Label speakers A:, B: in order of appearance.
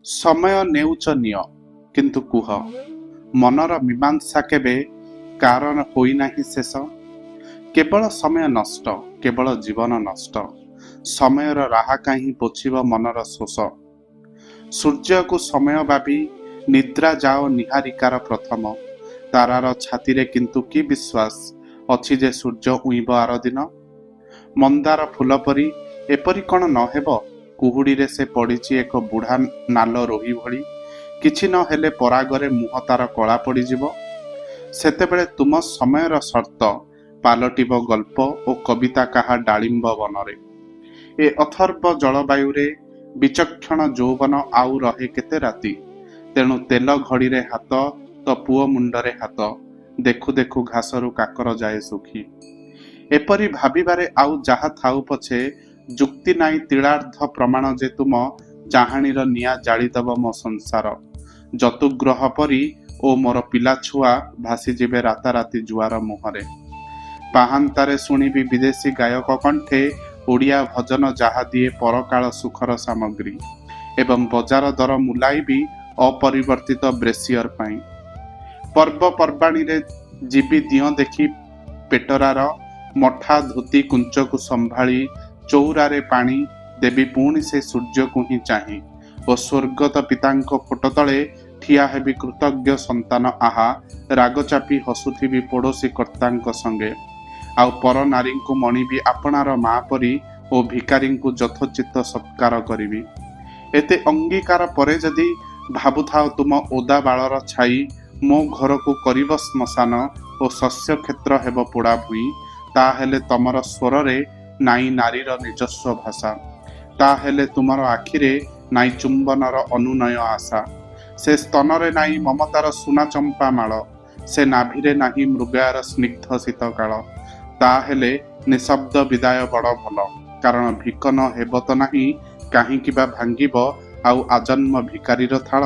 A: ସମୟ ନେଉଛ ନିଅ, କିନ୍ତୁ କୁହ ମନର ମୀମାଂସା କେବେ କାରଣ ହୋଇନାହିଁ ଶେଷ। କେବଳ ସମୟ ନଷ୍ଟ, କେବଳ ଜୀବନ ନଷ୍ଟ, ସମୟର ରାହା କାହିଁ ପୋଛିବ ମନର ଶୋଷ। ସୂର୍ଯ୍ୟକୁ ସମୟ ଭାବି ନିଦ୍ରା ଯାଅ ନିହାରିକାର ପ୍ରଥମ, ତାରାର ଛାତିରେ କିନ୍ତୁ କି ବିଶ୍ୱାସ ଅଛି ଯେ ସୂର୍ଯ୍ୟ ଉଇଁବ ଆର ଦିନ। ମନ୍ଦାର ଫୁଲ ପରି ଏପରି କ'ଣ ନହେବ, କୁହୁଡ଼ିରେ ସେ ପଡ଼ିଛି ଏକ ବୁଢ଼ା ନାଲ ରୋହି ଭଳି, କିଛି ନହେଲେ ପରାଗରେ ମୁହଁ ତାର କଳା ପଡ଼ିଯିବ। ସେତେବେଳେ ତୁମ ସମୟର ସର୍ତ୍ତ ପାଲଟିବ ଗଳ୍ପ ଓ କବିତା କାହା ଡାଳିମ୍ବ ବନରେ। ଏ ଅଥର୍ବ ଜଳବାୟୁରେ ବିଚକ୍ଷଣ ଯୌବନ ଆଉ ରହେ କେତେ ରାତି, ତେଣୁ ତେଲ ଘଡ଼ିରେ ହାତ ତ ପୁଅ ମୁଣ୍ଡରେ ହାତ, ଦେଖୁ ଦେଖୁ ଘାସରୁ କାକର ଯାଏ ଶୁଖି। ଏପରି ଭାବିବାରେ ଆଉ ଯାହା ଥାଉ ପଛେ ଯୁକ୍ତି ନାହିଁ ତିଳାର୍ଦ୍ଧ ପ୍ରମାଣ ଯେ ତୁମ ଚାହାଣୀର ନିଆଁ ଜାଳିଦେବ ମୋ ସଂସାର। ଯତୁଗ୍ରହ ପରି ଓ ମୋର ପିଲାଛୁଆ ଭାସିଯିବେ ରାତାରାତି ଜୁଆର ମୁହଁରେ। ପାହାନ୍ତାରେ ଶୁଣିବି ବିଦେଶୀ ଗାୟକ କଣ୍ଠେ ଓଡ଼ିଆ ଭଜନ ଯାହା ଦିଏ ପରକାଳ ସୁଖର ସାମଗ୍ରୀ, ଏବଂ ବଜାର ଦର ମୁଲାଇବି ଅପରିବର୍ତ୍ତିତ ବ୍ରେସିୟର ପାଇଁ। ପର୍ବପର୍ବାଣୀରେ ଯିବି ଦିଅଁ ଦେଖି ପେଟରାର, ମଠା ଧୋତି କୁଞ୍ଚକୁ ସମ୍ଭାଳି ଚଉରାରେ ପାଣି ଦେବି ପୁଣି ସେ ସୂର୍ଯ୍ୟକୁ ହିଁ ଚାହିଁ, ଓ ସ୍ୱର୍ଗତ ପିତାଙ୍କ ଫୋଟ ତଳେ ଠିଆ ହେବି କୃତଜ୍ଞ ସନ୍ତାନ ଆହା, ରାଗ ଚାପି ହସୁଥିବି ପଡ଼ୋଶୀ କର୍ତ୍ତାଙ୍କ ସଙ୍ଗେ, ଆଉ ପର ନାରୀଙ୍କୁ ମଣିବି ଆପଣାର ମା ପରି ଓ ଭିକାରୀଙ୍କୁ ଯଥୋଚିତ ସତ୍କାର କରିବି। ଏତେ ଅଙ୍ଗୀକାର ପରେ ଯଦି ଭାବୁଥାଅ ତୁମ ଓଦା ବାଳର ଛାଇ ମୋ ଘରକୁ କରିବ ଶ୍ମଶାନ ଓ ଶସ୍ୟ କ୍ଷେତ୍ର ହେବ ପୋଡ଼ା ଭୂଇଁ, ତାହେଲେ ତମର ସ୍ୱରରେ ନାଇଁ ନାରୀର ନିଜସ୍ୱ ଭାଷା, ତାହେଲେ ତୁମର ଆଖିରେ ନାଇଁ ଚୁମ୍ବନର ଅନୁନୟ ଆଶା, ସେ ସ୍ତନରେ ନାହିଁ ମମତାର ସୁନା ଚମ୍ପା ମାଳ, ସେ ନାଭିରେ ନାହିଁ ମୃଗୟାର ସ୍ନିଗ୍ଧ ଶୀତକାଳ। ତାହେଲେ ନିଶବ୍ଦ ବିଦାୟ ବଡ଼ ଭଲ, କାରଣ ଭିକ ନ ହେବ ତ ନାହିଁ କାହିଁକି ବା ଭାଙ୍ଗିବ ଆଉ ଆଜନ୍ମ ଭିକାରୀର ଥାଳ।